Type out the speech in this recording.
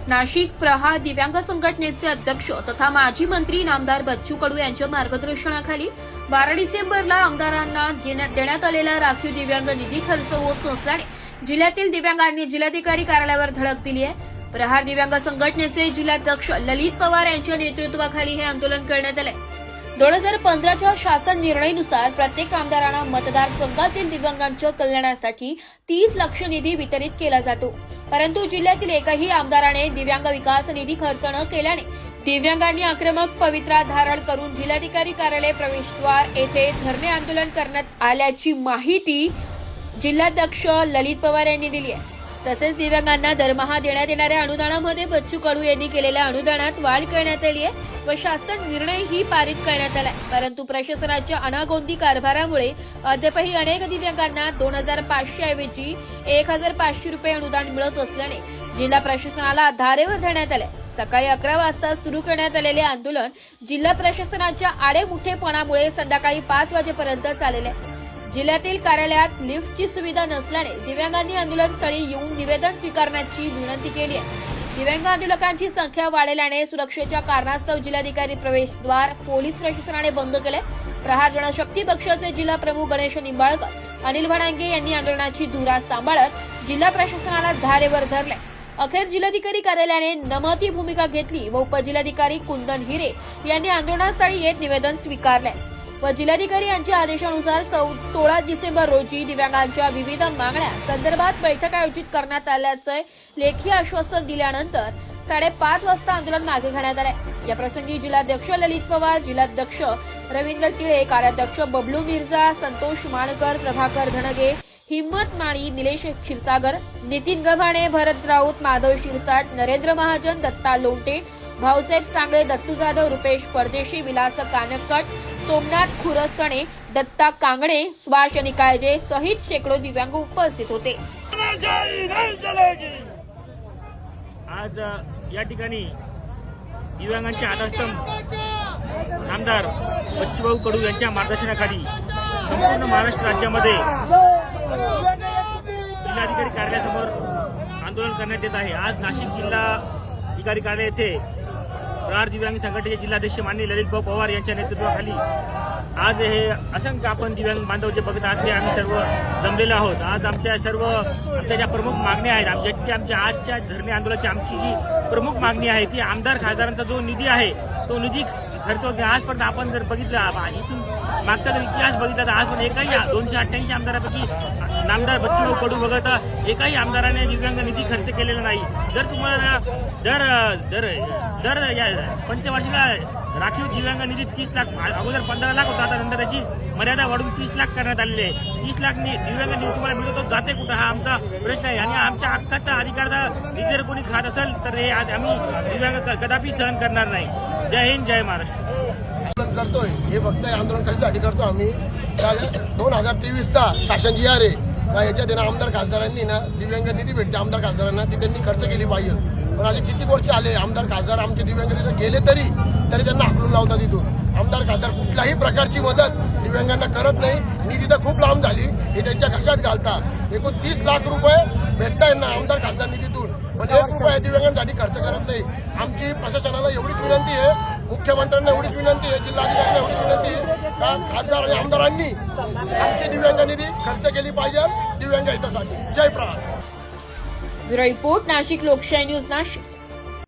नाशिक प्रहार दिव्यांग संघटनेचे अध्यक्ष तथा माजी मंत्री नामदार बच्चू कडू यांच्या मार्गदर्शनाखाली 12 डिसेंबरला आमदारांना देण्यात आलेला राखीव दिव्यांग निधी खर्च होत नसल्याने जिल्ह्यातील दिव्यांगांनी जिल्हाधिकारी कार्यालयावर धडक दिली आहे। प्रहार दिव्यांग संघटनेचे जिल्हाध्यक्ष ललित पवार यांच्या नेतृत्वाखाली हे आंदोलन करण्यात आले। 2015च्या शासन निर्णयानुसार प्रत्येक आमदारांना मतदारसंघातील दिव्यांगांच्या कल्याणासाठी 30 लाख निधी वितरित केला जातो, परंतु जिल्ह्यातील एकही आमदाराने दिव्यांग विकास निधी खर्च न केल्याने दिव्यांगांनी आक्रमक पवित्रा धारण करून जिल्हाधिकारी कार्यालय प्रवेशद्वार येथे धरणे आंदोलन करण्यात आल्याची माहिती जिल्हाध्यक्ष ललित पवार यांनी दिली आहे। तसेच दिव्यांगांना दरमहा देण्यात येणाऱ्या अनुदानामध्ये बच्चू कडू यांनी केलेल्या अनुदानात वाढ करण्यात आली आहे व शासन निर्णयही पारित करण्यात आलाय, परंतु प्रशासनाच्या अनागोंदी कारभारामुळे अद्यापही अनेक दिव्यांगांना 2500 ऐवजी 1500 रुपये अनुदान मिळत असल्याने जिल्हा प्रशासनाला धारेवर धरण्यात आले। सकाळी 11 वाजता सुरू करण्यात आलेले आंदोलन जिल्हा प्रशासनाच्या आडेमुठेपणामुळे संध्याकाळी 5 वाजेपर्यंत चालले। जिल्ह्यातील कार्यालयात लिफ्टची सुविधा नसल्याने दिव्यांगांनी आंदोलनस्थळी येऊन निवेदन स्वीकारण्याची विनंती केली आहे। दिव्यांग आंदोलकांची संख्या वाढल्याने सुरक्षेच्या कारणास्तव जिल्हाधिकारी प्रवेशद्वार पोलीस प्रशासनाने बंद केले। प्रहार जनशक्ती पक्षाचे जिल्हा प्रमुख गणेश निंबाळकर, अनिल भडांगे यांनी आंदोलनाची धुरा सांभाळत जिल्हा प्रशासनाला धारेवर धरले। अखेर जिल्हाधिकारी कार्यालयाने नमती भूमिका घेतली व उपजिल्हाधिकारी कुंदन हिरे यांनी आंदोलनास्थळी येत निवेदन स्वीकारले व जिल्हाधिकारी यांच्या आदेशानुसार 16 डिसेंबर रोजी दिव्यांगांच्या विविध मागण्या संदर्भात बैठक आयोजित करण्यात आल्याचे लेखी आश्वासन दिल्यानंतर 5:30 वाजता आंदोलन मागे घेण्यात आले। या प्रसंगी जिल्हाध्यक्ष ललित पवार, जिल्हाध्यक्ष रवींद्र टिळे, कार्याध्यक्ष बबलू मिर्झा, संतोष माणकर, प्रभाकर धनगे, हिम्मत माळी, निलेश क्षीरसागर, नितीन गव्हाणे, भरत राऊत, माधव शिरसाट, नरेंद्र महाजन, दत्ता लोंटे, भाऊसाहेब सांगळे, दत्तू जाधव, रुपेश परदेशी, विलास कानकट, सोमनाथ खुरसणे, दत्ता कांगणे, सुभाष निकाळजे सहित शेकडो दिव्यांग उपस्थित होते। आज या ठिकाणी दिव्यांगांचे आधारस्तंभ नामदार बच्चूभाऊ कडू यांच्या मार्गदर्शनाखाली संपूर्ण महाराष्ट्र राज्यामध्ये जिल्हाधिकारी कार्यालयासमोर आंदोलन करण्यात येत आहे। आज नाशिक जिल्हाधिकारी कार्यालय येथे प्रहार दिव्यांग संघटनेचे जिल्हाध्यक्ष माननीय ललित भाऊ पवार यांच्या नेतृत्वाखाली आज हे असंख्य आपण दिव्यांग बांधव जे बघत आहात ते आम्ही सर्व जमलेलो आहोत। आज आमच्या ज्या प्रमुख मागण्या आहेत, आमच्या आजच्या धरणे आंदोलनाची आमची जी प्रमुख मागणी आहे ती आमदार खासदारांचा जो निधी आहे तो निधी खर्च होत नाही। आजपर्यंत आपण जर बघितलं, इथून मागचा जर इतिहास बघितला तर आज पण एकही 288 आमदारांपैकी नामदार बच्चूभाऊ कडू वगळता एकही आमदाराने दिव्यांग निधी खर्च केलेला नाही। जर तुम्हाला दर या पंचवार्षिकला राखीव दिव्यांग निधी 30 लाख, अगोदर 15 लाख होता, आता नंतर त्याची मर्यादा वाढवून 30 लाख करण्यात आलेली आहे। 30 लाख दिव्यांग निधी तुम्हाला मिळतो जाते कुठं, हा आमचा प्रश्न आहे। आणि आमच्या हक्काचा अधिकार जर कोणी खात असेल तर हे आम्ही दिव्यांग कदापि सहन करणार नाही। जय हिंद, जय महाराष्ट्र। आंदोलन करतोय हे फक्त आंदोलन कशासाठी करतो आम्ही, 2023चा शासन जी आहे का याच्यात आमदार खासदारांनी ना दिव्यांग निधी भेटते आमदार खासदारांना, ती त्यांनी खर्च केली पाहिजे। पण असे किती वर्ष आले आमदार खासदार आमचे दिव्यांग तिथे गेले तरी त्यांना हाकलून लावतात तिथून। आमदार खासदार कुठल्याही प्रकारची मदत दिव्यांगांना करत नाही। निधी तर खूप लांब झाली, हे त्यांच्या घशात घालतात। एकूण 30 लाख रुपये भेटताय ना आमदार खासदार निधीतून, पण 1 रुपया दिव्यांगांसाठी खर्च करत नाही। आमची प्रशासनाला एवढीच विनंती आहे, मुख्यमंत्र्यांना एवढीच विनंती आहे, जिल्हाधिकाऱ्यांना एवढीच विनंती आहे का खासदार आणि आमदारांनी आमची दिव्यांग निधी खर्च केली पाहिजे दिव्यांग हितासाठी। जय प्रहार। ब्युरो रिपोर्ट, नाशिक लोकशाही न्यूज, नाशिक।